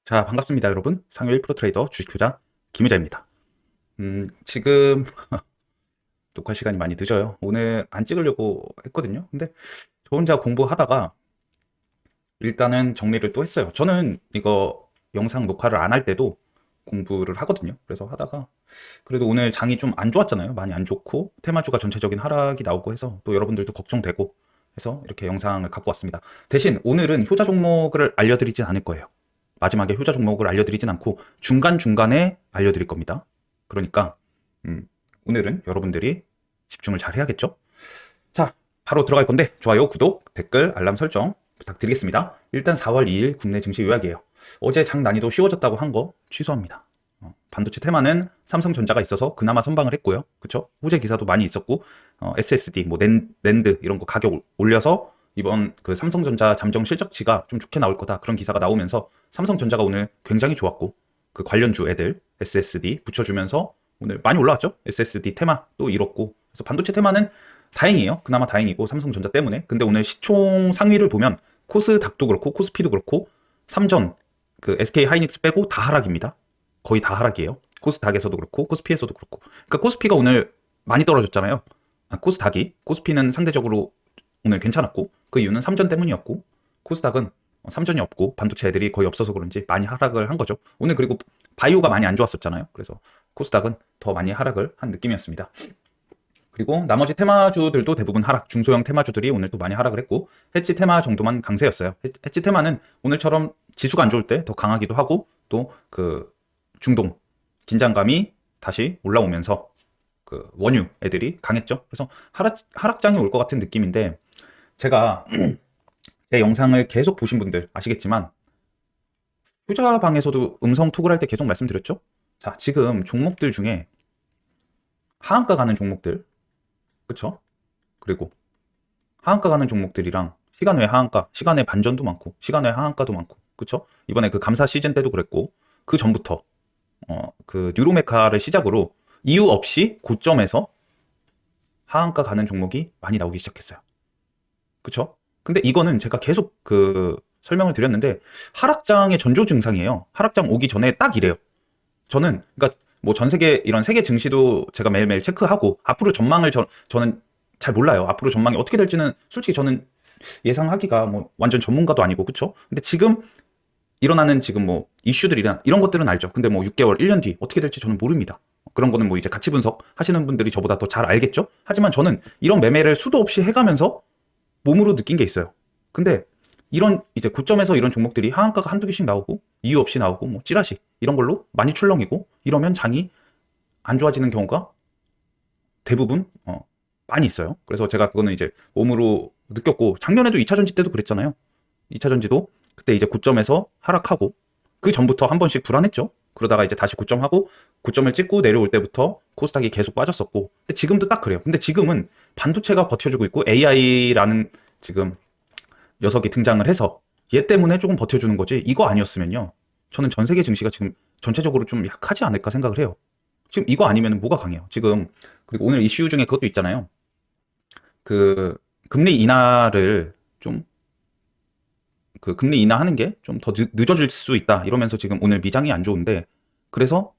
자, 반갑습니다, 여러분. 상위 1% 트레이더 주식투자 김유자입니다. 지금 녹화 시간이 많이 늦어요. 오늘 안 찍으려고 했거든요. 근데 저 혼자 공부하다가 일단은 정리를 또 했어요. 저는 이거 영상 녹화를 안 할 때도 공부를 하거든요. 그래서 하다가 그래도 오늘 장이 좀 안 좋았잖아요. 많이 안 좋고 테마주가 전체적인 하락이 나오고 해서 또 여러분들도 걱정되고 해서 이렇게 영상을 갖고 왔습니다. 대신 오늘은 효자 종목을 알려드리진 않을 거예요. 마지막에 효자 종목을 알려드리진 않고 중간중간에 알려드릴 겁니다. 그러니까 오늘은 여러분들이 집중을 잘 해야겠죠? 자, 바로 들어갈 건데 좋아요, 구독, 댓글, 알람 설정 부탁드리겠습니다. 일단 4월 2일 국내 증시 요약이에요. 어제 장 난이도 쉬워졌다고 한 거 취소합니다. 반도체 테마는 삼성전자가 있어서 그나마 선방을 했고요. 그쵸? 호재 기사도 많이 있었고 SSD, 뭐 낸드 이런 거 가격 올려서 이번 그 삼성전자 잠정 실적치가 좀 좋게 나올 거다 그런 기사가 나오면서 삼성전자가 오늘 굉장히 좋았고 그 관련주 애들 SSD 붙여주면서 오늘 많이 올라왔죠. SSD 테마 또 잃었고 그래서 반도체 테마는 다행이에요. 그나마 다행이고 삼성전자 때문에. 근데 오늘 시총 상위를 보면 코스닥도 그렇고 코스피도 그렇고 삼전 그 SK 하이닉스 빼고 다 하락입니다. 거의 다 하락이에요. 코스닥에서도 그렇고 코스피에서도 그렇고. 그러니까 코스피가 오늘 많이 떨어졌잖아요. 코스피는 상대적으로 오늘 괜찮았고 그 이유는 삼전 때문이었고 코스닥은 삼전이 없고 반도체 애들이 거의 없어서 그런지 많이 하락을 한 거죠. 오늘 그리고 바이오가 많이 안 좋았었잖아요. 그래서 코스닥은 더 많이 하락을 한 느낌이었습니다. 그리고 나머지 테마주들도 대부분 하락, 중소형 테마주들이 오늘 또 많이 하락을 했고 해치 테마 정도만 강세였어요. 해치 테마는 오늘처럼 지수가 안 좋을 때 더 강하기도 하고 또 그 중동 긴장감이 다시 올라오면서 그 원유 애들이 강했죠. 그래서 하락장이 올 것 같은 느낌인데 제가 제 영상을 계속 보신 분들 아시겠지만 효자방에서도 음성 톡을 할 때 계속 말씀드렸죠. 자, 지금 종목들 중에 하한가 가는 종목들, 그쵸? 그리고 하한가 가는 종목들이랑 시간 외 하한가, 시간 외 반전도 많고 시간 외 하한가도 많고, 그쵸? 이번에 그 감사 시즌 때도 그랬고 그 전부터 그 뉴로메카를 시작으로 이유 없이 고점에서 하한가 가는 종목이 많이 나오기 시작했어요. 그쵸? 근데 이거는 제가 계속 그 설명을 드렸는데 하락장의 전조 증상이에요. 하락장 오기 전에 딱 이래요. 저는 그러니까 뭐 전 세계 이런 세계 증시도 제가 매일매일 체크하고 앞으로 전망을 저는 잘 몰라요. 앞으로 전망이 어떻게 될지는 솔직히 저는 예상하기가 뭐 완전 전문가도 아니고 그쵸? 근데 지금 일어나는 지금 뭐 이슈들이나 이런 것들은 알죠. 근데 뭐 6개월, 1년 뒤 어떻게 될지 저는 모릅니다. 그런 거는 뭐 이제 가치 분석 하시는 분들이 저보다 더 잘 알겠죠? 하지만 저는 이런 매매를 수도 없이 해가면서 몸으로 느낀 게 있어요. 근데 이런 이제 고점에서 이런 종목들이 하한가가 한두 개씩 나오고 이유 없이 나오고 뭐 찌라시 이런 걸로 많이 출렁이고 이러면 장이 안 좋아지는 경우가 대부분 많이 있어요. 그래서 제가 그거는 이제 몸으로 느꼈고 작년에도 2차 전지 때도 그랬잖아요. 2차 전지도 그때 이제 고점에서 하락하고 그 전부터 한 번씩 불안했죠. 그러다가 이제 다시 고점하고 고점을 찍고 내려올 때부터 코스닥이 계속 빠졌었고 근데 지금도 딱 그래요. 근데 지금은 반도체가 버텨주고 있고 AI라는 지금 녀석이 등장을 해서 얘 때문에 조금 버텨주는 거지 이거 아니었으면요 저는 전 세계 증시가 지금 전체적으로 좀 약하지 않을까 생각을 해요. 지금 이거 아니면 뭐가 강해요. 지금 그리고 오늘 이슈 중에 그것도 있잖아요. 그 금리 인하를 좀 그 금리 인하하는 게 좀 더 늦어질 수 있다 이러면서 지금 오늘 미장이 안 좋은데 그래서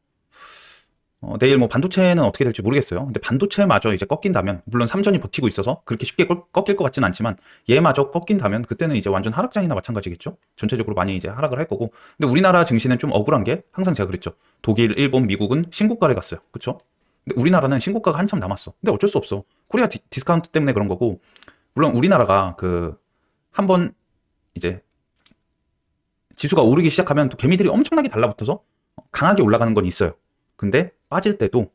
내일 뭐 반도체는 어떻게 될지 모르겠어요. 근데 반도체마저 이제 꺾인다면 물론 삼전이 버티고 있어서 그렇게 쉽게 꺾일 것 같지는 않지만 얘마저 꺾인다면 그때는 이제 완전 하락장이나 마찬가지겠죠. 전체적으로 많이 이제 하락을 할 거고. 근데 우리나라 증시는 좀 억울한 게 항상 제가 그랬죠. 독일, 일본, 미국은 신고가를 갔어요. 그렇죠? 근데 우리나라는 신고가가 한참 남았어. 근데 어쩔 수 없어. 코리아 디스카운트 때문에 그런 거고. 물론 우리나라가 그 한번 이제 지수가 오르기 시작하면 또 개미들이 엄청나게 달라붙어서 강하게 올라가는 건 있어요. 근데 빠질 때도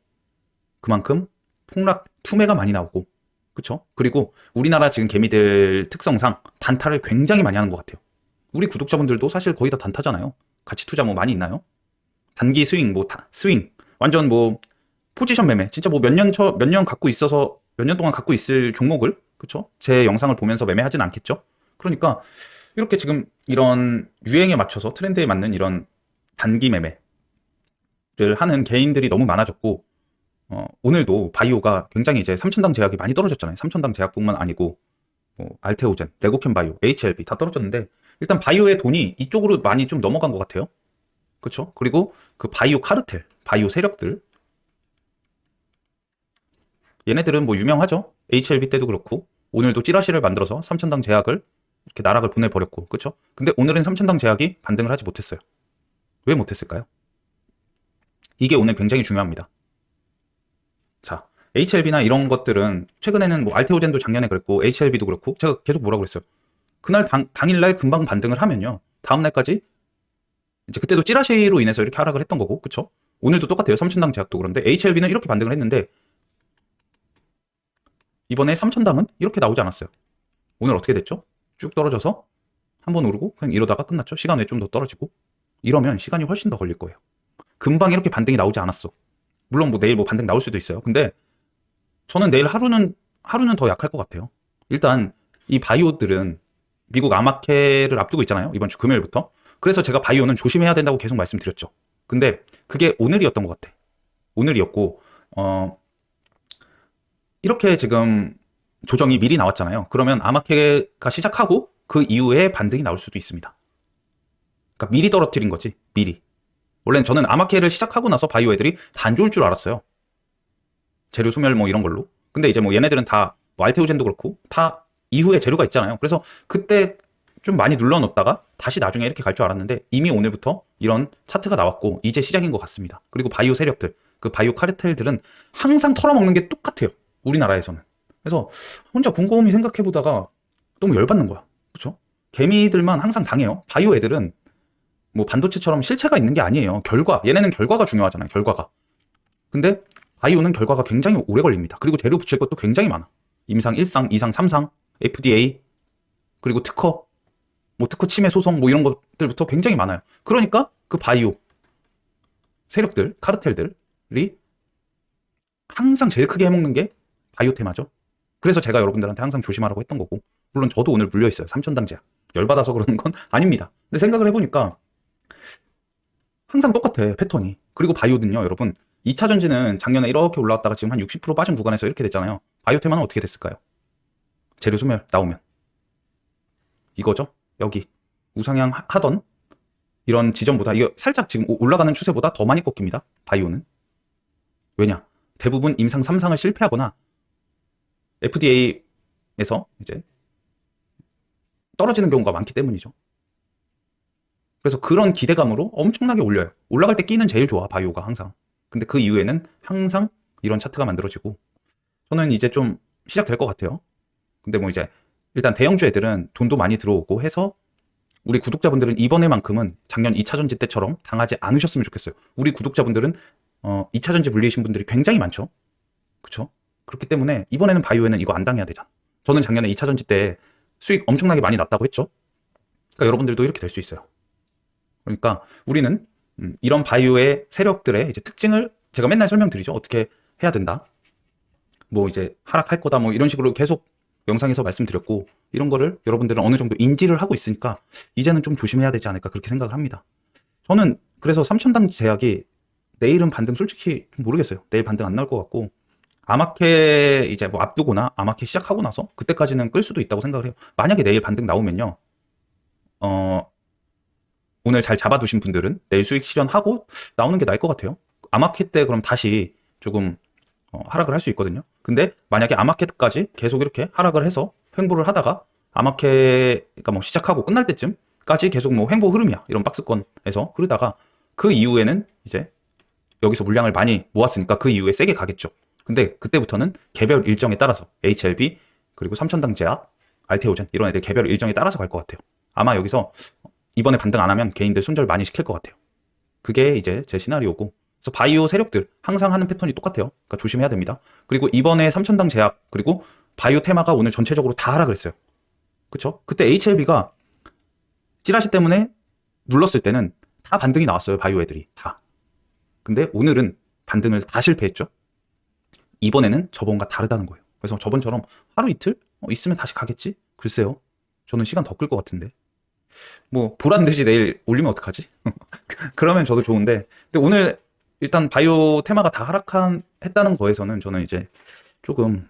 그만큼 폭락 투매가 많이 나오고 그쵸? 그리고 우리나라 지금 개미들 특성상 단타를 굉장히 많이 하는 것 같아요. 우리 구독자분들도 사실 거의 다 단타잖아요. 가치 투자 뭐 많이 있나요? 단기 스윙 뭐 스윙 완전 뭐 포지션 매매 진짜 뭐 몇 년 갖고 있어서 몇 년 동안 갖고 있을 종목을 그쵸? 제 영상을 보면서 매매하진 않겠죠? 그러니까 이렇게 지금 이런 유행에 맞춰서 트렌드에 맞는 이런 단기 매매를 하는 개인들이 너무 많아졌고 오늘도 바이오가 굉장히 이제 3천당 제약이 많이 떨어졌잖아요. 3천당 제약뿐만 아니고 뭐 알테오젠, 레고캠 바이오, HLB 다 떨어졌는데 일단 바이오의 돈이 이쪽으로 많이 좀 넘어간 것 같아요. 그렇죠? 그리고 그 바이오 카르텔, 바이오 세력들, 얘네들은 뭐 유명하죠. HLB 때도 그렇고 오늘도 찌라시를 만들어서 3천당 제약을 이렇게 나락을 보내버렸고, 그렇죠? 근데 오늘은 3천당 제약이 반등을 하지 못했어요. 왜 못했을까요? 이게 오늘 굉장히 중요합니다. 자, HLB나 이런 것들은 최근에는 뭐 알테오젠도 작년에 그랬고 HLB도 그렇고 제가 계속 뭐라고 그랬어요. 그날 당일날 금방 반등을 하면요, 다음날까지 이제 그때도 찌라시로 인해서 이렇게 하락을 했던 거고, 그쵸? 오늘도 똑같아요. 3천당 제약도 그런데 HLB는 이렇게 반등을 했는데 이번에 3천당은 이렇게 나오지 않았어요. 오늘 어떻게 됐죠? 쭉 떨어져서 한번 오르고 그냥 이러다가 끝났죠. 시간 외에 좀 더 떨어지고. 이러면 시간이 훨씬 더 걸릴 거예요. 금방 이렇게 반등이 나오지 않았어. 물론 뭐 내일 뭐 반등 나올 수도 있어요. 근데 저는 내일 하루는 더 약할 것 같아요. 일단 이 바이오들은 미국 아마케를 앞두고 있잖아요. 이번 주 금요일부터. 그래서 제가 바이오는 조심해야 된다고 계속 말씀드렸죠. 근데 그게 오늘이었던 것 같아. 오늘이었고 이렇게 지금 조정이 미리 나왔잖아요. 그러면 아마케가 시작하고 그 이후에 반등이 나올 수도 있습니다. 그러니까 미리 떨어뜨린 거지. 미리. 원래는 저는 아마케를 시작하고 나서 바이오 애들이 다 안 좋을 줄 알았어요. 재료 소멸 뭐 이런 걸로. 근데 이제 뭐 얘네들은 다 뭐 알테오젠도 그렇고 다 이후에 재료가 있잖아요. 그래서 그때 좀 많이 눌러놓다가 다시 나중에 이렇게 갈 줄 알았는데 이미 오늘부터 이런 차트가 나왔고 이제 시작인 것 같습니다. 그리고 바이오 세력들, 그 바이오 카르텔들은 항상 털어먹는 게 똑같아요. 우리나라에서는. 그래서 혼자 곰곰이 생각해보다가 너무 열받는 거야. 그렇죠? 개미들만 항상 당해요. 바이오 애들은 뭐 반도체처럼 실체가 있는 게 아니에요. 결과. 얘네는 결과가 중요하잖아요. 결과가. 근데 바이오는 결과가 굉장히 오래 걸립니다. 그리고 재료 붙일 것도 굉장히 많아. 임상 1상, 2상, 3상, FDA, 그리고 특허, 뭐 특허 침해 소송 뭐 이런 것들부터 굉장히 많아요. 그러니까 그 바이오 세력들, 카르텔들이 항상 제일 크게 해먹는 게 바이오 테마죠. 그래서 제가 여러분들한테 항상 조심하라고 했던 거고, 물론 저도 오늘 물려있어요. 3천당 제약. 열받아서 그러는 건 아닙니다. 근데 생각을 해보니까 항상 똑같아, 패턴이. 그리고 바이오는요, 여러분, 2차 전지는 작년에 이렇게 올라왔다가 지금 한 60% 빠진 구간에서 이렇게 됐잖아요. 바이오 테마는 어떻게 됐을까요? 재료 소멸 나오면 이거죠. 여기 우상향 하던 이런 지점보다 이거 살짝 지금 올라가는 추세보다 더 많이 꺾입니다. 바이오는. 왜냐? 대부분 임상 3상을 실패하거나 FDA에서 이제 떨어지는 경우가 많기 때문이죠. 그래서 그런 기대감으로 엄청나게 올려요. 올라갈 때 끼는 제일 좋아, 바이오가 항상. 근데 그 이후에는 항상 이런 차트가 만들어지고 저는 이제 좀 시작될 것 같아요. 근데 뭐 이제 일단 대형주 애들은 돈도 많이 들어오고 해서 우리 구독자분들은 이번에만큼은 작년 2차전지 때처럼 당하지 않으셨으면 좋겠어요. 우리 구독자분들은 2차전지 물리신 분들이 굉장히 많죠. 그쵸? 그렇기 때문에 이번에는 바이오에는 이거 안 당해야 되잖아. 저는 작년에 2차전지 때 수익 엄청나게 많이 났다고 했죠. 그러니까 여러분들도 이렇게 될 수 있어요. 그러니까 우리는 이런 바이오의 세력들의 이제 특징을 제가 맨날 설명드리죠. 어떻게 해야 된다. 뭐 이제 하락할 거다 뭐 이런 식으로 계속 영상에서 말씀드렸고 이런 거를 여러분들은 어느 정도 인지를 하고 있으니까 이제는 좀 조심해야 되지 않을까 그렇게 생각을 합니다. 저는 그래서 3천당 제약이 내일은 반등 솔직히 좀 모르겠어요. 내일 반등 안 나올 것 같고 아마케 이제 뭐 앞두거나 아마케 시작하고 나서 그때까지는 끌 수도 있다고 생각을 해요. 만약에 내일 반등 나오면요. 오늘 잘 잡아두신 분들은 내일 수익 실현하고 나오는 게 나을 것 같아요. 아마케 때 그럼 다시 조금 하락을 할 수 있거든요. 근데 만약에 아마케까지 계속 이렇게 하락을 해서 횡보를 하다가 아마케가 뭐 시작하고 끝날 때쯤까지 계속 뭐 횡보 흐름이야. 이런 박스권에서 흐르다가 그 이후에는 이제 여기서 물량을 많이 모았으니까 그 이후에 세게 가겠죠. 근데 그때부터는 개별 일정에 따라서 HLB 그리고 3천당 제약, 알테오젠 이런 애들 개별 일정에 따라서 갈 것 같아요. 아마 여기서 이번에 반등 안 하면 개인들 손절 많이 시킬 것 같아요. 그게 이제 제 시나리오고 그래서 바이오 세력들 항상 하는 패턴이 똑같아요. 그러니까 조심해야 됩니다. 그리고 이번에 3천당 제약 그리고 바이오 테마가 오늘 전체적으로 다 하락을 했어요. 그쵸? 그때 HLB가 찌라시 때문에 눌렀을 때는 다 반등이 나왔어요. 바이오 애들이 다. 근데 오늘은 반등을 다 실패했죠. 이번에는 저번과 다르다는 거예요. 그래서 저번처럼 하루 이틀 있으면 다시 가겠지? 글쎄요. 저는 시간 더 끌 것 같은데. 뭐 보란 듯이 내일 올리면 어떡하지? 그러면 저도 좋은데. 근데 오늘 일단 바이오 테마가 다 하락했다는 거에서는 저는 이제 조금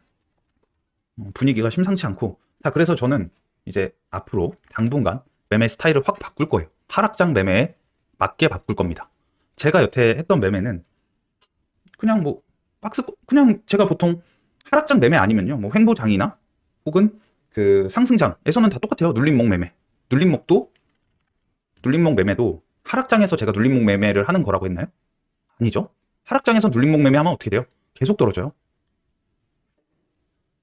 분위기가 심상치 않고 자 그래서 저는 이제 앞으로 당분간 매매 스타일을 확 바꿀 거예요. 하락장 매매에 맞게 바꿀 겁니다. 제가 여태 했던 매매는 그냥 뭐 그냥 제가 보통 하락장 매매 아니면요, 뭐 횡보장이나 혹은 그 상승장에서는 다 똑같아요. 눌림목 매매. 눌림목 매매도 하락장에서 제가 눌림목 매매를 하는 거라고 했나요? 아니죠. 하락장에서 눌림목 매매하면 어떻게 돼요? 계속 떨어져요.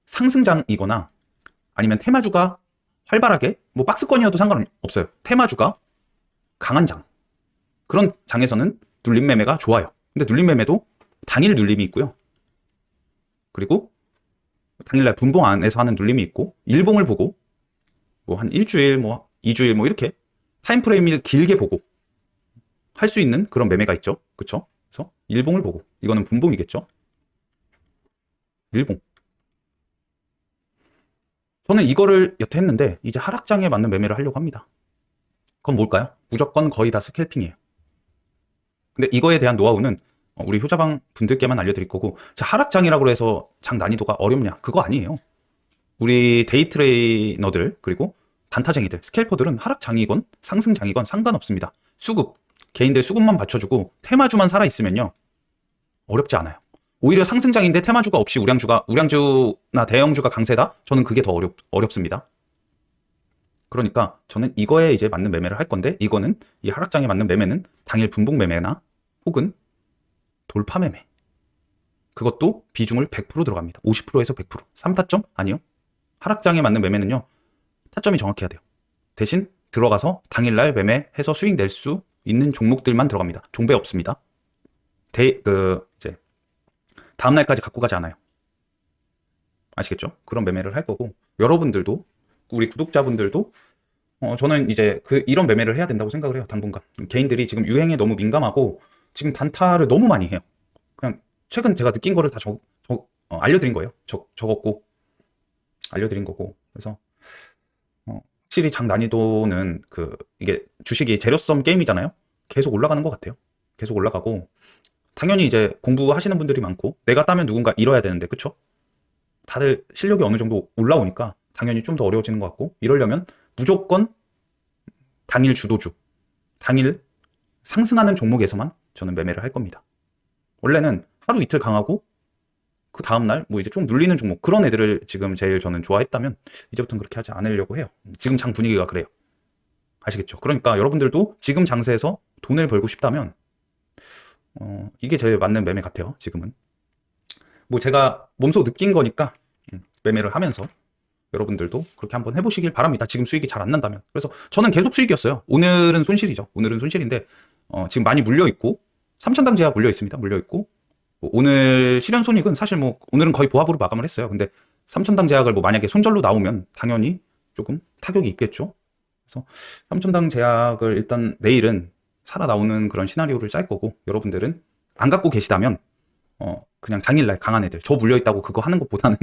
상승장이거나 아니면 테마주가 활발하게, 뭐 박스권이어도 상관없어요. 테마주가 강한 장, 그런 장에서는 눌림 매매가 좋아요. 근데 눌림 매매도 당일 눌림이 있고요. 그리고 당일날 분봉 안에서 하는 눌림이 있고, 일봉을 보고 뭐 한 일주일, 뭐 2주일 뭐 이렇게 타임프레임을 길게 보고 할 수 있는 그런 매매가 있죠. 그쵸? 그래서 일봉을 보고, 이거는 분봉이겠죠. 일봉. 저는 이거를 여태 했는데 이제 하락장에 맞는 매매를 하려고 합니다. 그건 뭘까요? 무조건 거의 다 스캘핑이에요. 근데 이거에 대한 노하우는 우리 효자방 분들께만 알려드릴 거고, 자, 하락장이라고 해서 장 난이도가 어렵냐? 그거 아니에요. 우리 데이 트레이너들, 그리고 단타쟁이들, 스캘퍼들은 하락장이건 상승장이건 상관없습니다. 수급, 개인들 수급만 받쳐주고 테마주만 살아있으면요, 어렵지 않아요. 오히려 상승장인데 테마주가 없이 우량주나 대형주가 강세다? 저는 그게 더 어렵습니다. 그러니까 저는 이거에 이제 맞는 매매를 할 건데, 이거는 이 하락장에 맞는 매매는 당일 분봉 매매나 혹은 돌파 매매. 그것도 비중을 100% 들어갑니다. 50%에서 100%. 3타점? 아니요. 하락장에 맞는 매매는요, 타점이 정확해야 돼요. 대신 들어가서 당일날 매매해서 수익 낼 수 있는 종목들만 들어갑니다. 종배 없습니다. 이제 다음날까지 갖고 가지 않아요. 아시겠죠? 그런 매매를 할 거고, 여러분들도, 우리 구독자분들도 저는 이제 이런 매매를 해야 된다고 생각을 해요. 당분간 개인들이 지금 유행에 너무 민감하고 지금 단타를 너무 많이 해요. 그냥 최근 제가 느낀 거를 다 알려드린 거예요. 적었고 알려드린 거고. 그래서 확실히 장 난이도는 이게 주식이 재료성 게임이잖아요. 계속 올라가는 것 같아요. 계속 올라가고, 당연히 이제 공부하시는 분들이 많고 내가 따면 누군가 잃어야 되는데, 그쵸? 다들 실력이 어느 정도 올라오니까 당연히 좀 더 어려워지는 것 같고, 이러려면 무조건 당일 주도주, 당일 상승하는 종목에서만 저는 매매를 할 겁니다. 원래는 하루 이틀 강하고 그 다음날 뭐 이제 좀 눌리는 종목, 그런 애들을 지금 제일 저는 좋아했다면 이제부터는 그렇게 하지 않으려고 해요. 지금 장 분위기가 그래요. 아시겠죠? 그러니까 여러분들도 지금 장세에서 돈을 벌고 싶다면 이게 제일 맞는 매매 같아요. 지금은 뭐 제가 몸소 느낀 거니까 매매를 하면서 여러분들도 그렇게 한번 해보시길 바랍니다. 지금 수익이 잘 안 난다면. 그래서 저는 계속 수익이었어요. 오늘은 손실이죠. 오늘은 손실인데 지금 많이 물려있고 3천당 제약 물려있습니다. 물려있고 오늘 실현 손익은 사실 뭐 오늘은 거의 보합으로 마감을 했어요. 근데 3천당 제약을 뭐 만약에 손절로 나오면 당연히 조금 타격이 있겠죠. 그래서 3천당 제약을 일단 내일은 살아나오는 그런 시나리오를 짤 거고, 여러분들은 안 갖고 계시다면 그냥 당일날 강한 애들, 저 물려있다고 그거 하는 것보다는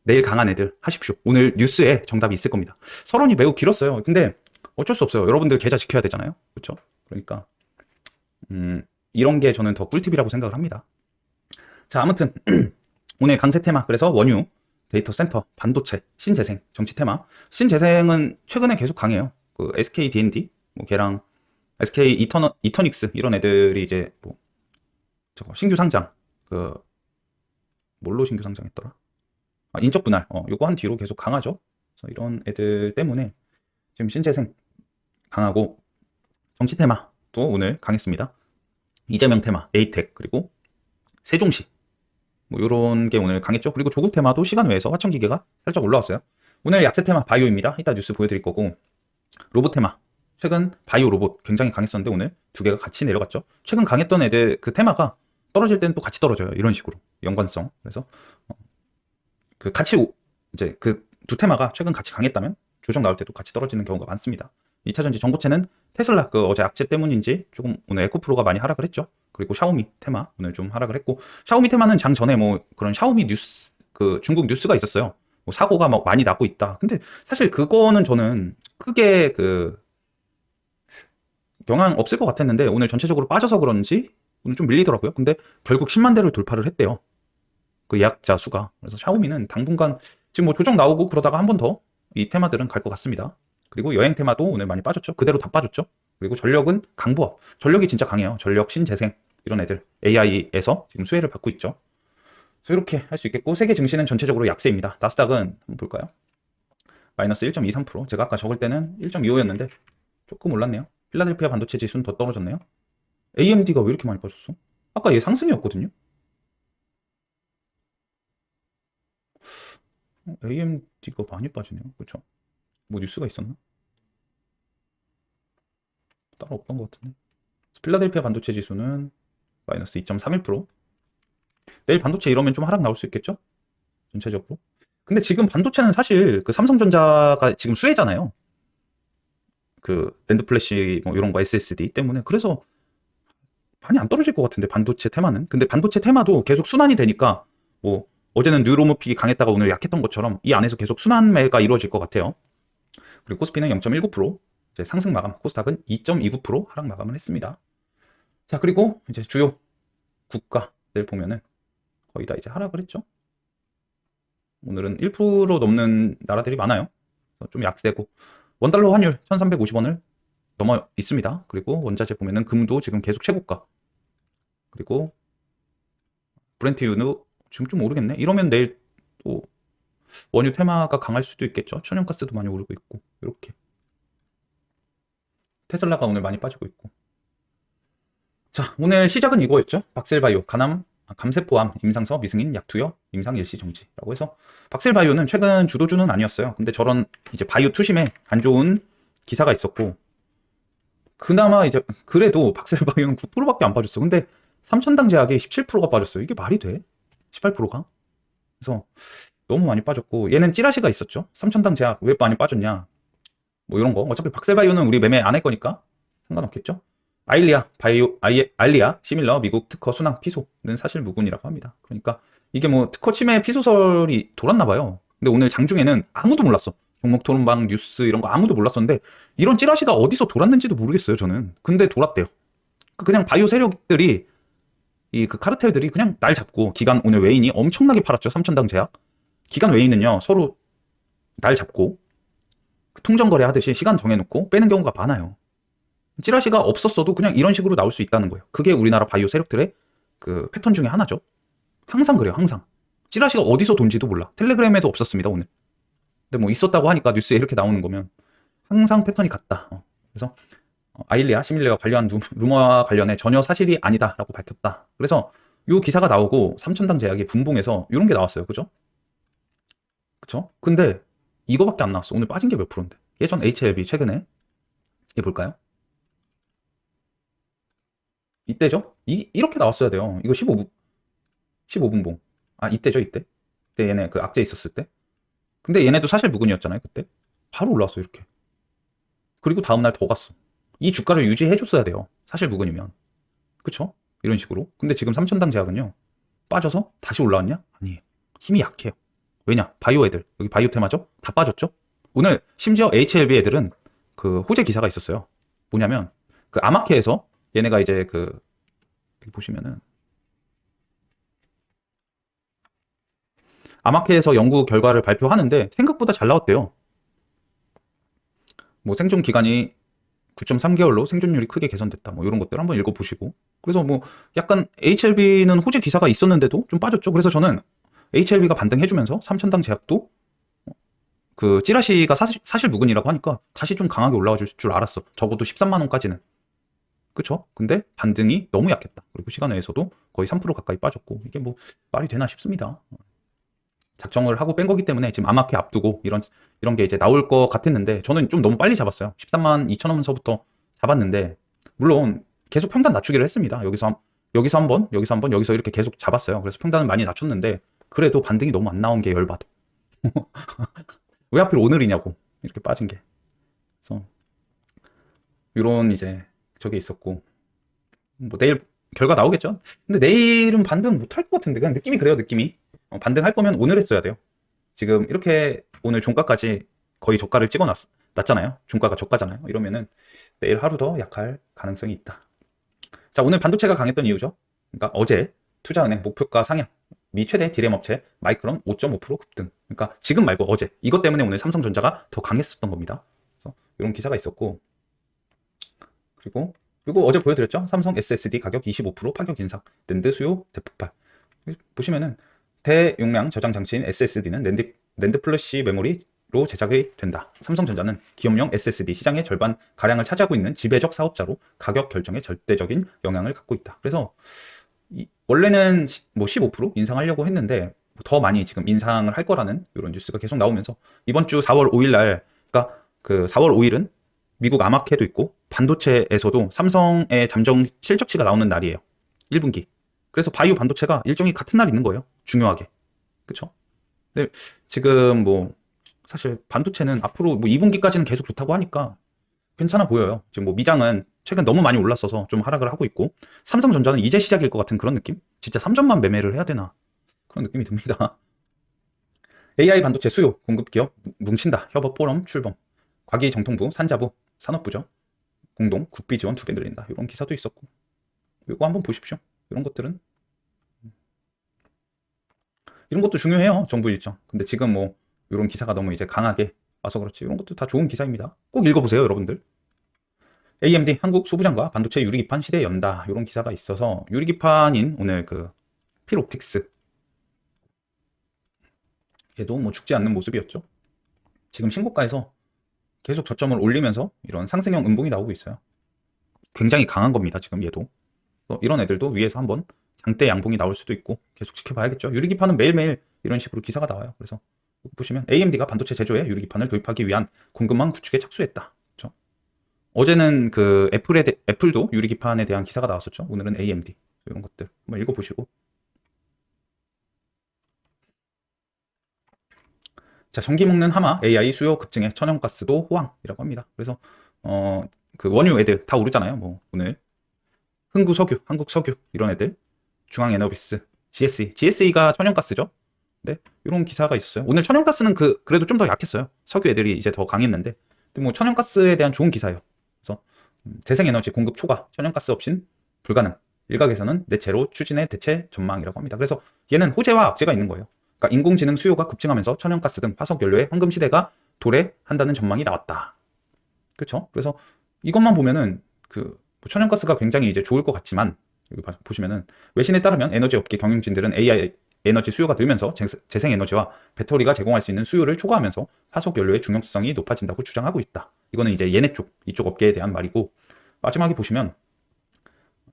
내일 강한 애들 하십시오. 오늘 뉴스에 정답이 있을 겁니다. 서론이 매우 길었어요. 근데 어쩔 수 없어요. 여러분들 계좌 지켜야 되잖아요. 그렇죠? 그러니까 이런 게 저는 더 꿀팁이라고 생각을 합니다. 자, 아무튼 오늘 강세 테마, 그래서 원유, 데이터 센터, 반도체, 신재생, 정치 테마. 신재생은 최근에 계속 강해요. SK D&D, 뭐 걔랑 SK 이터닉스 이런 애들이 이제 뭐 저거 신규 상장, 뭘로 신규 상장했더라? 인적 분할, 요거 한 뒤로 계속 강하죠. 그래서 이런 애들 때문에 지금 신재생 강하고, 정치 테마도 오늘 강했습니다. 이재명 테마, 에이텍, 그리고 세종시, 뭐 요런 게 오늘 강했죠. 그리고 조국 테마도 시간 외에서 화천기계가 살짝 올라왔어요. 오늘 약세 테마 바이오입니다. 이따 뉴스 보여드릴 거고, 로봇 테마, 최근 바이오 로봇 굉장히 강했었는데 오늘 두 개가 같이 내려갔죠. 최근 강했던 애들 그 테마가 떨어질 때는 또 같이 떨어져요. 이런 식으로 연관성. 그래서 이제 두 테마가 최근 같이 강했다면 조정 나올 때도 같이 떨어지는 경우가 많습니다. 2차전지 전고체는 테슬라 어제 악재 때문인지 조금 오늘 에코프로가 많이 하락을 했죠. 그리고 샤오미 테마 오늘 좀 하락을 했고, 샤오미 테마는 장 전에 뭐 그런 샤오미 뉴스, 중국 뉴스가 있었어요. 뭐 사고가 막 많이 나고 있다. 근데 사실 그거는 저는 크게 영향 없을 것 같았는데 오늘 전체적으로 빠져서 그런지 오늘 좀 밀리더라고요. 근데 결국 10만 대를 돌파를 했대요. 그 예약자 수가. 그래서 샤오미는 당분간 지금 뭐 조정 나오고 그러다가 한 번 더 이 테마들은 갈 것 같습니다. 그리고 여행 테마도 오늘 많이 빠졌죠. 그대로 다 빠졌죠. 그리고 전력은 강보합. 전력이 진짜 강해요. 전력, 신재생 이런 애들 AI에서 지금 수혜를 받고 있죠. 그래서 이렇게 할 수 있겠고, 세계 증시는 전체적으로 약세입니다. 나스닥은 한번 볼까요? 마이너스 1.23%. 제가 아까 적을 때는 1.25였는데 조금 올랐네요. 필라델피아 반도체 지수는 더 떨어졌네요. AMD가 왜 이렇게 많이 빠졌어? 아까 얘 상승이었거든요. AMD가 많이 빠지네요. 그렇죠? 뭐 뉴스가 있었나? 따로 없던 것 같은데. 필라델피아 반도체 지수는 마이너스 2.31%. 내일 반도체 이러면 좀 하락 나올 수 있겠죠? 전체적으로. 근데 지금 반도체는 사실 그 삼성전자가 지금 수혜잖아요. 그 낸드 플래시 뭐 이런 거 SSD 때문에. 그래서 많이 안 떨어질 것 같은데, 반도체 테마는. 근데 반도체 테마도 계속 순환이 되니까, 뭐 어제는 뉴로모픽이 강했다가 오늘 약했던 것처럼 이 안에서 계속 순환매가 이루어질 것 같아요. 그리고 코스피는 0.19%, 이제 상승 마감, 코스닥은 2.29% 하락 마감을 했습니다. 자, 그리고 이제 주요 국가들 보면은 거의 다 이제 하락을 했죠. 오늘은 1% 넘는 나라들이 많아요. 좀 약세고, 원달러 환율 1350원을 넘어 있습니다. 그리고 원자재 보면은 금도 지금 계속 최고가, 그리고 브렌트 유는 지금 좀 오르겠네. 이러면 내일 또 원유 테마가 강할 수도 있겠죠. 천연가스도 많이 오르고 있고, 이렇게 테슬라가 오늘 많이 빠지고 있고. 자, 오늘 시작은 이거였죠. 박셀바이오 감세포암 임상서 미승인 약투여 임상 일시 정지라고 해서, 박셀바이오는 최근 주도주는 아니었어요. 근데 저런 이제 바이오 투심에 안 좋은 기사가 있었고, 그나마 이제 그래도 박셀바이오는 9%밖에 안 빠졌어. 근데 삼천당 제약에 17%가 빠졌어요. 이게 말이 돼? 18%가? 그래서 너무 많이 빠졌고, 얘는 찌라시가 있었죠. 삼천당 제약 왜 많이 빠졌냐, 뭐 이런 거. 어차피 박셀바이오는 우리 매매 안 할 거니까 상관없겠죠. 알리아 시밀러 미국 특허 순항 피소는 사실 무근이라고 합니다. 그러니까 이게 뭐 특허 침해 피소설이 돌았나 봐요. 근데 오늘 장중에는 아무도 몰랐어. 종목 토론방 뉴스 이런 거 아무도 몰랐었는데, 이런 찌라시가 어디서 돌았는지도 모르겠어요, 저는. 근데 돌았대요. 그냥 바이오 세력들이, 이 그 카르텔들이 그냥 날 잡고, 기간 오늘 외인이 엄청나게 팔았죠. 삼천당 제약. 기간 외인은요, 서로 날 잡고 통정거래 하듯이 시간 정해놓고 빼는 경우가 많아요. 찌라시가 없었어도 그냥 이런 식으로 나올 수 있다는 거예요. 그게 우리나라 바이오 세력들의 그 패턴 중에 하나죠. 항상 그래요, 항상. 찌라시가 어디서 돈지도 몰라. 텔레그램에도 없었습니다, 오늘. 근데 뭐 있었다고 하니까 뉴스에 이렇게 나오는 거면 항상 패턴이 같다. 그래서 아일리아 시밀레와 관련 루머와 관련해 전혀 사실이 아니다라고 밝혔다. 그래서 요 기사가 나오고 삼천당 제약이 분봉해서 이런 게 나왔어요. 그죠? 그쵸? 근데 이거밖에 안 나왔어. 오늘 빠진 게 몇 프로인데. 예전 HLB 최근에 이게 볼까요? 이때죠? 이렇게 나왔어야 돼요. 이거 15분봉. 아, 이때죠, 이때. 그때 얘네 그 악재 있었을 때. 근데 얘네도 사실 무근이었잖아요, 그때. 바로 올라왔어, 이렇게. 그리고 다음날 더 갔어. 이 주가를 유지해줬어야 돼요. 사실 무근이면. 그쵸? 이런 식으로. 근데 지금 삼천당 제약은요, 빠져서 다시 올라왔냐? 아니에요. 힘이 약해요. 왜냐? 바이오 애들. 여기 바이오 테마죠? 다 빠졌죠? 오늘 심지어 HLB 애들은 그 호재 기사가 있었어요. 뭐냐면, 그 아마케에서 얘네가 이제 그, 여기 보시면은, 아마케에서 연구 결과를 발표하는데 생각보다 잘 나왔대요. 뭐 생존 기간이 9.3개월로 생존율이 크게 개선됐다. 뭐 이런 것들 한번 읽어보시고. 그래서 뭐 약간 HLB는 호재 기사가 있었는데도 좀 빠졌죠. 그래서 저는 HLB가 반등해주면서 삼천당 제약도 그 찌라시가 사실 무근이라고 하니까 다시 좀 강하게 올라와 줄 줄 알았어. 적어도 13만 원까지는. 그쵸? 근데 반등이 너무 약했다. 그리고 시간 외에서도 거의 3% 가까이 빠졌고, 이게 뭐 말이 되나 싶습니다. 작정을 하고 뺀 거기 때문에 지금 아마케 앞두고 이런 게 이제 나올 것 같았는데, 저는 좀 너무 빨리 잡았어요. 13만 2천 원서부터 잡았는데, 물론 계속 평단 낮추기를 했습니다. 여기서 한 번, 여기서 한 번, 여기서 이렇게 계속 잡았어요. 그래서 평단은 많이 낮췄는데, 그래도 반등이 너무 안 나온 게 열받아. 왜 하필 오늘이냐고, 이렇게 빠진 게. 그래서 이런 이제 저게 있었고, 뭐 내일 결과 나오겠죠. 근데 내일은 반등 못 할 것 같은데, 그냥 느낌이 그래요, 느낌이. 반등할 거면 오늘 했어야 돼요. 지금 이렇게 오늘 종가까지 거의 저가를 놨잖아요. 종가가 저가잖아요. 이러면은 내일 하루 더 약할 가능성이 있다. 자, 오늘 반도체가 강했던 이유죠. 그러니까 어제 투자은행 목표가 상향, 미 최대 디램 업체 마이크론 5.5% 급등. 그러니까 지금 말고 어제, 이것 때문에 오늘 삼성전자가 더 강했었던 겁니다. 그래서 이런 기사가 있었고, 그리고 어제 보여드렸죠? 삼성 SSD 가격 25% 파격 인상, 낸드 수요 대폭발. 보시면은 대용량 저장 장치인 SSD는 낸드 플래시 메모리로 제작이 된다. 삼성전자는 기업용 SSD 시장의 절반 가량을 차지하고 있는 지배적 사업자로 가격 결정에 절대적인 영향을 갖고 있다. 그래서 원래는 뭐 15% 인상하려고 했는데 더 많이 지금 인상을 할 거라는 이런 뉴스가 계속 나오면서 이번 주 4월 5일 날, 그러니까 그 4월 5일은 미국 암학회도 있고 반도체에서도 삼성의 잠정 실적치가 나오는 날이에요. 1분기. 그래서 바이오 반도체가 일정이 같은 날 있는 거예요. 중요하게. 그쵸? 근데 지금 뭐 사실 반도체는 앞으로 뭐 2분기까지는 계속 좋다고 하니까 괜찮아 보여요. 지금 뭐 미장은 최근 너무 많이 올랐어서 좀 하락을 하고 있고, 삼성전자는 이제 시작일 것 같은 그런 느낌? 진짜 3점만 매매를 해야 되나 그런 느낌이 듭니다. AI 반도체 수요 공급 기업 뭉친다. 협업 포럼 출범. 과기정통부 산자부 산업부죠. 공동 국비 지원 2배 늘린다. 이런 기사도 있었고, 이거 한번 보십시오. 이런 것들은 이런 것도 중요해요. 정부 일정. 근데 지금 뭐 이런 기사가 너무 이제 강하게 와서 그렇지, 이런 것도 다 좋은 기사입니다. 꼭 읽어보세요, 여러분들. AMD 한국 소부장과 반도체 유리기판 시대에 연다. 이런 기사가 있어서 유리기판인 오늘 그 필옵틱스, 얘도 뭐 죽지 않는 모습이었죠. 지금 신고가에서 계속 저점을 올리면서 이런 상승형 음봉이 나오고 있어요. 굉장히 강한 겁니다, 지금 얘도. 이런 애들도 위에서 한번 장대 양봉이 나올 수도 있고 계속 지켜봐야겠죠. 유리기판은 매일매일 이런 식으로 기사가 나와요. 그래서 보시면 AMD가 반도체 제조에 유리기판을 도입하기 위한 공급망 구축에 착수했다. 그렇죠? 어제는 그 애플도 유리기판에 대한 기사가 나왔었죠. 오늘은 AMD. 이런 것들 한번 읽어보시고. 자, 전기 먹는 하마 AI 수요 급증에 천연가스도 호황이라고 합니다. 그래서 그 원유 애들 다 오르잖아요. 뭐 오늘 흥구석유, 한국석유 이런 애들, 중앙에너비스, GSE가 천연가스죠. 네, 이런 기사가 있었어요. 오늘 천연가스는 그래도 좀 더 약했어요. 석유 애들이 이제 더 강했는데, 근데 뭐 천연가스에 대한 좋은 기사예요. 그래서 재생에너지 공급 초과, 천연가스 없인 불가능. 일각에서는 내체로 추진의 대체 전망이라고 합니다. 그래서 얘는 호재와 악재가 있는 거예요. 그러니까 인공지능 수요가 급증하면서 천연가스 등 화석 연료의 황금 시대가 도래한다는 전망이 나왔다. 그렇죠? 그래서 이것만 보면은 뭐 천연가스가 굉장히 이제 좋을 것 같지만, 여기 보시면은 외신에 따르면 에너지 업계 경영진들은 AI 에너지 수요가 늘면서 재생에너지와 배터리가 제공할 수 있는 수요를 초과하면서 화석 연료의 중요성이 높아진다고 주장하고 있다. 이거는 이제 얘네 이쪽 업계에 대한 말이고, 마지막에 보시면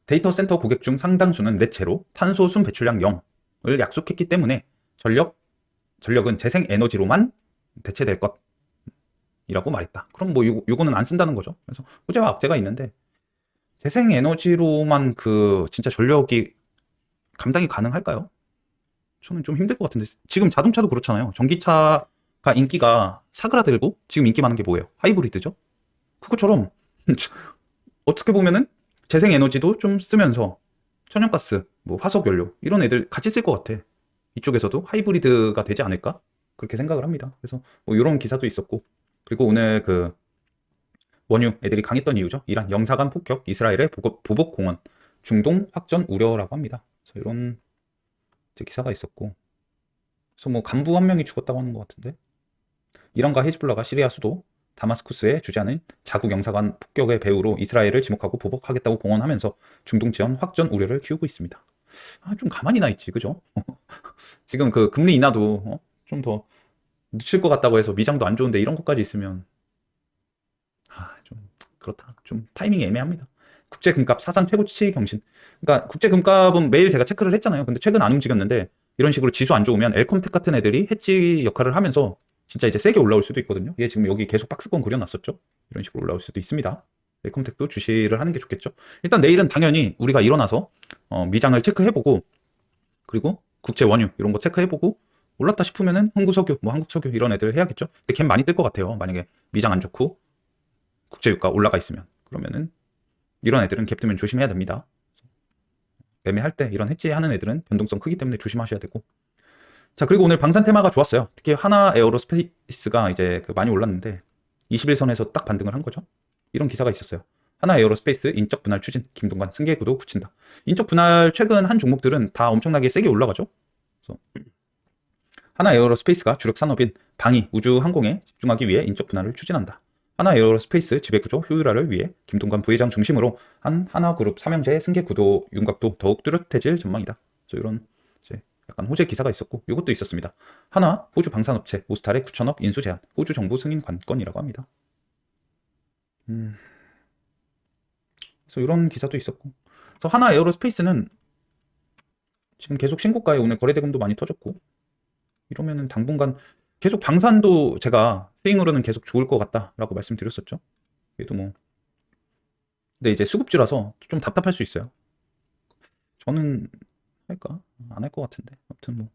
데이터 센터 고객 중 상당수는 넷체로 탄소 순 배출량 0을 약속했기 때문에 전력은 재생에너지로만 대체될 것이라고 말했다. 그럼 뭐 요거는 안 쓴다는 거죠. 그래서 호재와 악재가 있는데, 재생에너지로만 진짜 전력이 감당이 가능할까요? 저는 좀 힘들 것 같은데. 지금 자동차도 그렇잖아요. 전기차가 인기가 사그라들고 지금 인기 많은 게 뭐예요? 하이브리드죠. 그것처럼 어떻게 보면은 재생에너지도 좀 쓰면서 천연가스, 뭐 화석연료 이런 애들 같이 쓸 것 같아. 이쪽에서도 하이브리드가 되지 않을까? 그렇게 생각을 합니다. 그래서 뭐 이런 기사도 있었고, 그리고 오늘 원유 애들이 강했던 이유죠. 이란 영사관 폭격, 이스라엘의 보복 공원, 중동 확전 우려라고 합니다. 그래서 이런 기사가 있었고, 그래서 뭐 간부 한 명이 죽었다고 하는 것 같은데, 이란과 헤즈볼라가 시리아 수도 다마스쿠스에 주재하는 자국 영사관 폭격의 배후로 이스라엘을 지목하고 보복하겠다고 공언하면서 중동 지원 확전 우려를 키우고 있습니다. 좀 가만히 나 있지, 그죠? 지금 금리 인하도 좀 더 늦출 것 같다고 해서 미장도 안 좋은데 이런 것까지 있으면 좀 그렇다. 좀 타이밍이 애매합니다. 국제금값 사상 최고치 경신. 그러니까 국제금값은 매일 제가 체크를 했잖아요. 근데 최근 안 움직였는데, 이런 식으로 지수 안 좋으면 엘컴텍 같은 애들이 해지 역할을 하면서 진짜 이제 세게 올라올 수도 있거든요. 얘 지금 여기 계속 박스권 그려놨었죠. 이런 식으로 올라올 수도 있습니다. 엘컴텍도 주시를 하는 게 좋겠죠. 일단 내일은 당연히 우리가 일어나서 미장을 체크해보고, 그리고 국제 원유 이런 거 체크해보고, 올랐다 싶으면은 흥구석유, 뭐 한국석유 이런 애들 해야겠죠. 근데 걘 많이 뜰 것 같아요. 만약에 미장 안 좋고 국제유가 올라가 있으면. 그러면은 이런 애들은 갭 뜨면 조심해야 됩니다. 매매할 때 이런 해지하는 애들은 변동성 크기 때문에 조심하셔야 되고. 자, 그리고 오늘 방산 테마가 좋았어요. 특히 하나 에어로스페이스가 이제 많이 올랐는데 21선에서 딱 반등을 한 거죠. 이런 기사가 있었어요. 하나 에어로스페이스 인적 분할 추진, 김동관 승계 구도 굳힌다. 인적 분할 최근 한 종목들은 다 엄청나게 세게 올라가죠. 그래서 하나 에어로스페이스가 주력 산업인 방위, 우주 항공에 집중하기 위해 인적 분할을 추진한다. 하나 에어로스페이스 지배구조 효율화를 위해 김동관 부회장 중심으로 한 하나그룹 삼형제 승계 구도 윤곽도 더욱 뚜렷해질 전망이다. 그래서 이런 이제 약간 호재 기사가 있었고 이것도 있었습니다. 하나 호주 방산업체 모스탈의 9천억 인수 제한 호주 정부 승인 관건이라고 합니다. 그래서 이런 기사도 있었고 그래서 하나 에어로스페이스는 지금 계속 신고가에 오늘 거래대금도 많이 터졌고 이러면은 당분간 계속 방산도 제가 스윙으로는 계속 좋을 것 같다라고 말씀드렸었죠. 얘도 뭐 근데 이제 수급주라서 좀 답답할 수 있어요. 저는 할까? 안 할 것 같은데. 아무튼 뭐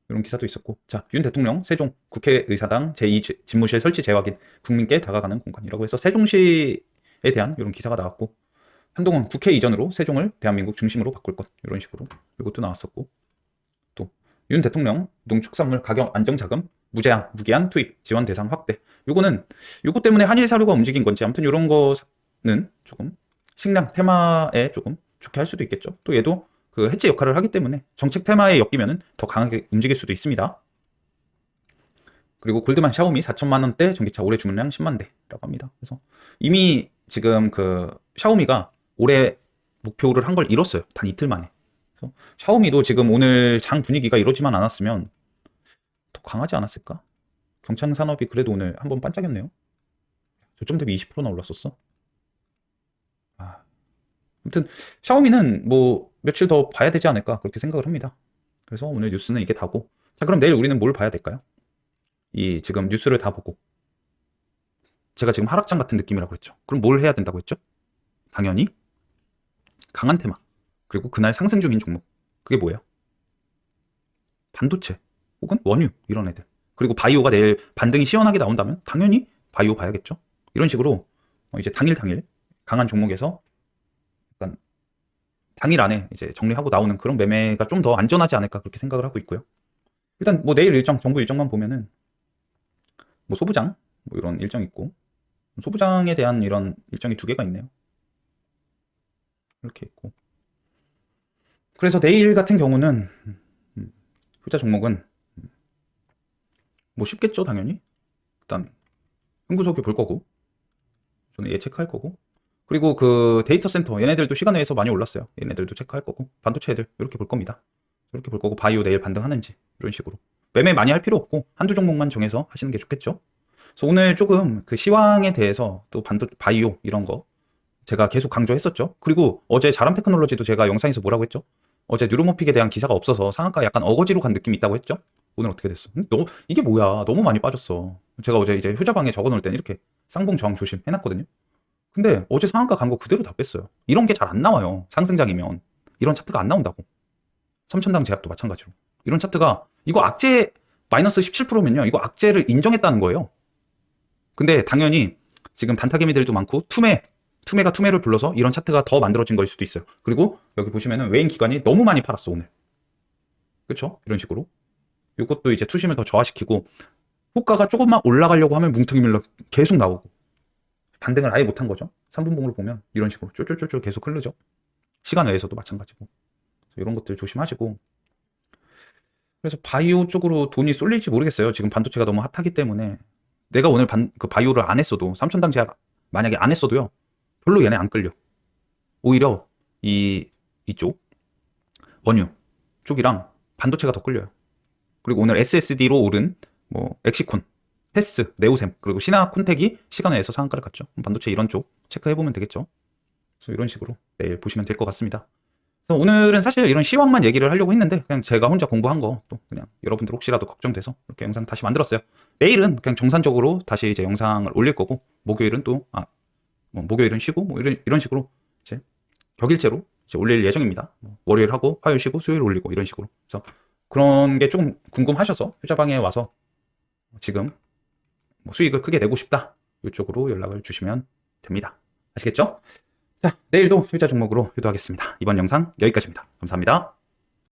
이런 기사도 있었고 자, 윤 대통령 세종 국회의사당 제2 집무실 설치 재확인 국민께 다가가는 공간이라고 해서 세종시에 대한 이런 기사가 나왔고 한동훈 국회 이전으로 세종을 대한민국 중심으로 바꿀 것 이런 식으로 이것도 나왔었고 또 윤 대통령 농축산물 가격 안정자금 무제한 무기한 투입 지원 대상 확대 요거 때문에 한일 사료가 움직인 건지 아무튼 이런 거는 조금 식량 테마에 조금 좋게 할 수도 있겠죠. 또 얘도 그 해치 역할을 하기 때문에 정책 테마에 엮이면은 더 강하게 움직일 수도 있습니다. 그리고 골드만 샤오미 4천만 원대 전기차 올해 주문량 10만 대라고 합니다. 그래서 이미 지금 그 샤오미가 올해 목표를 한 걸 이뤘어요. 단 이틀 만에. 그래서 샤오미도 지금 오늘 장 분위기가 이러지만 않았으면 더 강하지 않았을까? 경창 산업이 그래도 오늘 한번 반짝였네요. 저점 대비 20%나 올랐었어. 아무튼 샤오미는 뭐 며칠 더 봐야 되지 않을까 그렇게 생각을 합니다. 그래서 오늘 뉴스는 이게 다고. 자, 그럼 내일 우리는 뭘 봐야 될까요? 이 지금 뉴스를 다 보고 제가 지금 하락장 같은 느낌이라고 했죠. 그럼 뭘 해야 된다고 했죠? 당연히 강한 테마 그리고 그날 상승 중인 종목 그게 뭐예요? 반도체 혹은 원유 이런 애들 그리고 바이오가 내일 반등이 시원하게 나온다면 당연히 바이오 봐야겠죠. 이런 식으로 이제 당일 강한 종목에서 약간 당일 안에 이제 정리하고 나오는 그런 매매가 좀 더 안전하지 않을까 그렇게 생각을 하고 있고요. 일단 뭐 내일 일정 정부 일정만 보면은 뭐 소부장 뭐 이런 일정 있고 소부장에 대한 이런 일정이 2개가 있네요. 이렇게 있고 그래서 내일 같은 경우는 효자 종목은 뭐 쉽겠죠 당연히. 일단 흥구석유 볼 거고 저는 얘 체크할 거고 그리고 그 데이터 센터 얘네들도 시간 내에서 많이 올랐어요. 얘네들도 체크할 거고 반도체 애들 이렇게 볼 겁니다. 이렇게 볼 거고 바이오 내일 반등하는지 이런 식으로 매매 많이 할 필요 없고 한두 종목만 정해서 하시는 게 좋겠죠. 그래서 오늘 조금 그 시황에 대해서 또 바이오 이런 거 제가 계속 강조했었죠. 그리고 어제 자람 테크놀로지도 제가 영상에서 뭐라고 했죠? 어제 뉴로모픽에 대한 기사가 없어서 상한가 약간 어거지로 간 느낌이 있다고 했죠? 오늘 어떻게 됐어? 이게 뭐야? 너무 많이 빠졌어. 제가 어제 이제 효자방에 적어놓을 때는 이렇게 쌍봉 저항 조심 해놨거든요. 근데 어제 상한가 간 거 그대로 다 뺐어요. 이런 게 잘 안 나와요. 상승장이면. 이런 차트가 안 나온다고. 삼천당 제약도 마찬가지로. 이런 차트가 이거 악재 마이너스 17%면요. 이거 악재를 인정했다는 거예요. 근데 당연히 지금 단타개미들도 많고 투매가 투매를 불러서 이런 차트가 더 만들어진 걸 수도 있어요. 그리고 여기 보시면은 외인 기관이 너무 많이 팔았어 오늘. 그렇죠? 이런 식으로. 이것도 이제 투심을 더 저하시키고 호가가 조금만 올라가려고 하면 뭉텅이 밀러 계속 나오고 반등을 아예 못한 거죠. 3분봉으로 보면 이런 식으로 쫄쫄쫄쫄 계속 흐르죠. 시간 외에서도 마찬가지고 이런 것들 조심하시고 그래서 바이오 쪽으로 돈이 쏠릴지 모르겠어요. 지금 반도체가 너무 핫하기 때문에 내가 오늘 그 바이오를 안 했어도 삼천당 제약 만약에 안 했어도요. 별로 얘네 안 끌려. 오히려 이쪽 원유 쪽이랑 반도체가 더 끌려요. 그리고 오늘 SSD로 오른 뭐 엑시콘, 테스, 네오셈 그리고 시나콘텍이 시간외에서 상한가를 갔죠. 반도체 이런 쪽 체크해보면 되겠죠. 그래서 이런 식으로 내일 보시면 될 것 같습니다. 그래서 오늘은 사실 이런 시황만 얘기를 하려고 했는데 그냥 제가 혼자 공부한 거 또 그냥 여러분들 혹시라도 걱정돼서 이렇게 영상 다시 만들었어요. 내일은 그냥 정상적으로 다시 이제 영상을 올릴 거고 목요일은 또 목요일은 쉬고 뭐 이런 식으로 이제 격일제로 이제 올릴 예정입니다. 월요일 하고 화요일 쉬고 수요일 올리고 이런 식으로. 그래서 그런 게 조금 궁금하셔서 효자방에 와서 지금 뭐 수익을 크게 내고 싶다 이쪽으로 연락을 주시면 됩니다. 아시겠죠? 자, 내일도 효자 종목으로 유도하겠습니다. 이번 영상 여기까지입니다. 감사합니다.